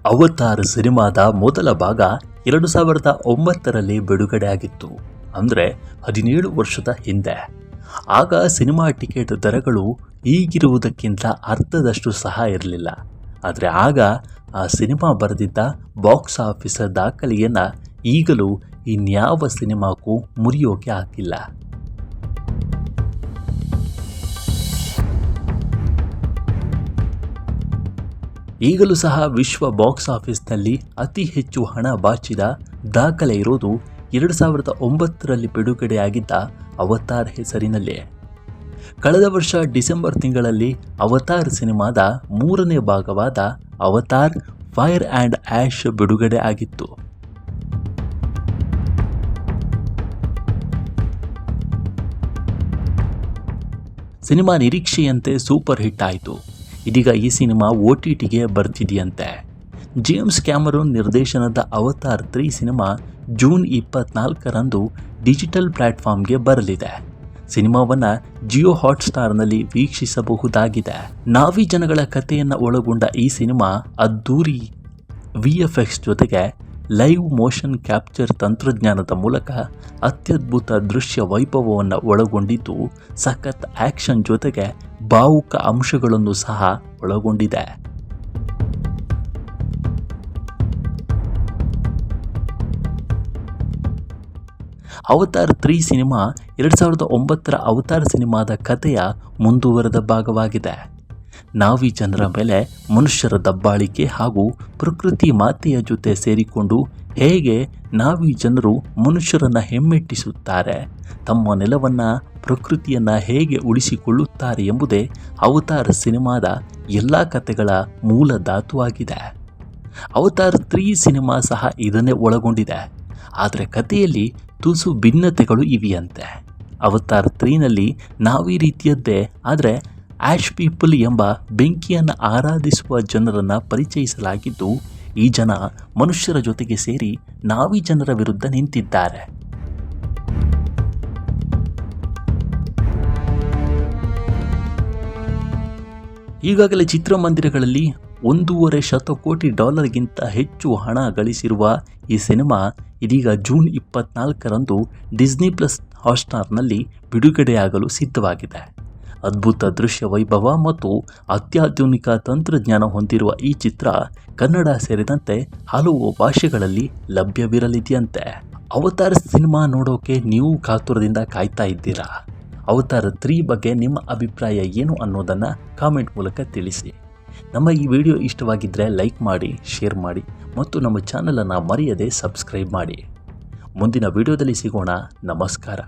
Avatar ಸಿನಿಮಾದ ಮೊದಲ ಭಾಗ 2009ರಲ್ಲಿ ಬಿಡುಗಡೆಯಾಗಿತ್ತು. ಅಂದರೆ 17 ವರ್ಷದ ಹಿಂದೆ. ಆಗ ಸಿನಿಮಾ ಟಿಕೆಟ್ ದರಗಳು ಈಗಿರುವುದಕ್ಕಿಂತ ಅರ್ಧದಷ್ಟು ಸಹ ಇರಲಿಲ್ಲ. ಆದರೆ ಆಗ ಆ ಸಿನಿಮಾ ಬರೆದಿದ್ದ ಬಾಕ್ಸ್ ಆಫೀಸ್ ದಾಖಲೆಯನ್ನು ಈಗಲೂ ಇನ್ಯಾವ ಸಿನಿಮಾಕ್ಕೂ ಮುರಿಯೋಕೆ ಆಗಿಲ್ಲ. ಈಗಲೂ ಸಹ ವಿಶ್ವ ಬಾಕ್ಸ್ ಆಫೀಸ್ನಲ್ಲಿ ಅತಿ ಹೆಚ್ಚು ಹಣ ಬಾಚಿದ ದಾಖಲೆ ಇರೋದು 2009ರಲ್ಲಿ ಬಿಡುಗಡೆಯಾಗಿದ್ದ ಅವತಾರ್ ಹೆಸರಿನಲ್ಲೇ. ಕಳೆದ ವರ್ಷ ಡಿಸೆಂಬರ್ ತಿಂಗಳಲ್ಲಿ ಅವತಾರ್ ಸಿನಿಮಾದ 3ನೇ ಭಾಗವಾದ ಅವತಾರ್ ಫೈರ್ ಆ್ಯಂಡ್ ಆ್ಯಶ್ ಬಿಡುಗಡೆ ಆಗಿತ್ತು. ಸಿನಿಮಾ ನಿರೀಕ್ಷೆಯಂತೆ ಸೂಪರ್ ಹಿಟ್ ಆಯಿತು. ಇದೀಗ ಈ ಸಿನಿಮಾ OTTಗೆ ಬರ್ತಿದೆಯಂತೆ. ಜೇಮ್ಸ್ ಕ್ಯಾಮರೂನ್ ನಿರ್ದೇಶನದ ಅವತಾರ್ 3 ಸಿನಿಮಾ ಜೂನ್ 24ರಂದು ಡಿಜಿಟಲ್ ಪ್ಲಾಟ್ಫಾರ್ಮ್ಗೆ ಬರಲಿದೆ. ಸಿನಿಮಾವನ್ನು ಜಿಯೋ ಹಾಟ್ಸ್ಟಾರ್ನಲ್ಲಿ ವೀಕ್ಷಿಸಬಹುದಾಗಿದೆ. ನಾವಿ ಜನಗಳ ಕಥೆಯನ್ನು ಒಳಗೊಂಡ ಈ ಸಿನಿಮಾ ಅದ್ದೂರಿ VFX ಜೊತೆಗೆ ಲೈವ್ ಮೋಷನ್ ಕ್ಯಾಪ್ಚರ್ ತಂತ್ರಜ್ಞಾನದ ಮೂಲಕ ಅತ್ಯದ್ಭುತ ದೃಶ್ಯ ವೈಭವವನ್ನು ಒಳಗೊಂಡಿದ್ದು, ಸಖತ್ ಆ್ಯಕ್ಷನ್ ಜೊತೆಗೆ ಭಾವುಕ ಅಂಶಗಳನ್ನು ಸಹ ಒಳಗೊಂಡಿದೆ. ಅವತಾರ್ 3 ಸಿನಿಮಾ 2009ರ ಅವತಾರ್ ಸಿನಿಮಾದ ಕಥೆಯ ಮುಂದುವರೆದ ಭಾಗವಾಗಿದೆ. ನಾವಿ ಜನರ ಮೇಲೆ ಮನುಷ್ಯರ ದಬ್ಬಾಳಿಕೆ ಹಾಗೂ ಪ್ರಕೃತಿ ಮಾತೆಯ ಜೊತೆ ಸೇರಿಕೊಂಡು ಹೇಗೆ ನಾವಿ ಜನರು ಮನುಷ್ಯರನ್ನು ಹಿಮ್ಮೆಟ್ಟಿಸುತ್ತಾರೆ, ತಮ್ಮ ನೆಲವನ್ನು ಪ್ರಕೃತಿಯನ್ನು ಹೇಗೆ ಉಳಿಸಿಕೊಳ್ಳುತ್ತಾರೆ ಎಂಬುದೇ ಅವತಾರ್ ಸಿನಿಮಾದ ಎಲ್ಲ ಕಥೆಗಳ ಮೂಲ ಧಾತುವಾಗಿದೆ. ಅವತಾರ್ 3 ಸಿನಿಮಾ ಸಹ ಇದನ್ನೇ ಒಳಗೊಂಡಿದೆ. ಆದರೆ ಕಥೆಯಲ್ಲಿ ತುಸು ಭಿನ್ನತೆಗಳು ಇವೆಯಂತೆ. ಅವತಾರ್ 3ನಲ್ಲಿ ನಾವಿ ರೀತಿಯದ್ದೇ ಆದರೆ ಆ್ಯಶ್ ಪೀಪಲ್ ಎಂಬ ಬೆಂಕಿಯನ್ನು ಆರಾಧಿಸುವ ಜನರನ್ನು ಪರಿಚಯಿಸಲಾಗಿದ್ದು, ಈ ಜನ ಮನುಷ್ಯರ ಜೊತೆಗೆ ಸೇರಿ ನಾವಿ ಜನರ ವಿರುದ್ಧ ನಿಂತಿದ್ದಾರೆ. ಈಗಾಗಲೇ ಚಿತ್ರಮಂದಿರಗಳಲ್ಲಿ $1.5 ಶತಕೋಟಿ ಹೆಚ್ಚು ಹಣ ಗಳಿಸಿರುವ ಈ ಸಿನಿಮಾ ಇದೀಗ ಜೂನ್ 24ರಂದು ಡಿಸ್ನಿ ಪ್ಲಸ್ ಹಾಟ್ಸ್ಟಾರ್ನಲ್ಲಿ ಬಿಡುಗಡೆಯಾಗಲು ಸಿದ್ಧವಾಗಿದೆ. ಅದ್ಭುತ ದೃಶ್ಯ ವೈಭವ ಮತ್ತು ಅತ್ಯಾಧುನಿಕ ತಂತ್ರಜ್ಞಾನ ಹೊಂದಿರುವ ಈ ಚಿತ್ರ ಕನ್ನಡ ಸೇರಿದಂತೆ ಹಲವು ಭಾಷೆಗಳಲ್ಲಿ ಲಭ್ಯವಿರಲಿದೆಯಂತೆ. ಅವತಾರ್ ಸಿನಿಮಾ ನೋಡೋಕೆ ನೀವು ಕಾತುರದಿಂದ ಕಾಯ್ತಾ ಇದ್ದೀರಾ? ಅವತಾರ್ 3 ಬಗ್ಗೆ ನಿಮ್ಮ ಅಭಿಪ್ರಾಯ ಏನು ಅನ್ನೋದನ್ನು ಕಾಮೆಂಟ್ ಮೂಲಕ ತಿಳಿಸಿ. ನಮ್ಮ ಈ ವಿಡಿಯೋ ಇಷ್ಟವಾಗಿದ್ದರೆ ಲೈಕ್ ಮಾಡಿ, ಶೇರ್ ಮಾಡಿ ಮತ್ತು ನಮ್ಮ ಚಾನಲನ್ನು ಮರೆಯದೆ ಸಬ್ಸ್ಕ್ರೈಬ್ ಮಾಡಿ. ಮುಂದಿನ ವಿಡಿಯೋದಲ್ಲಿ ಸಿಗೋಣ. ನಮಸ್ಕಾರ.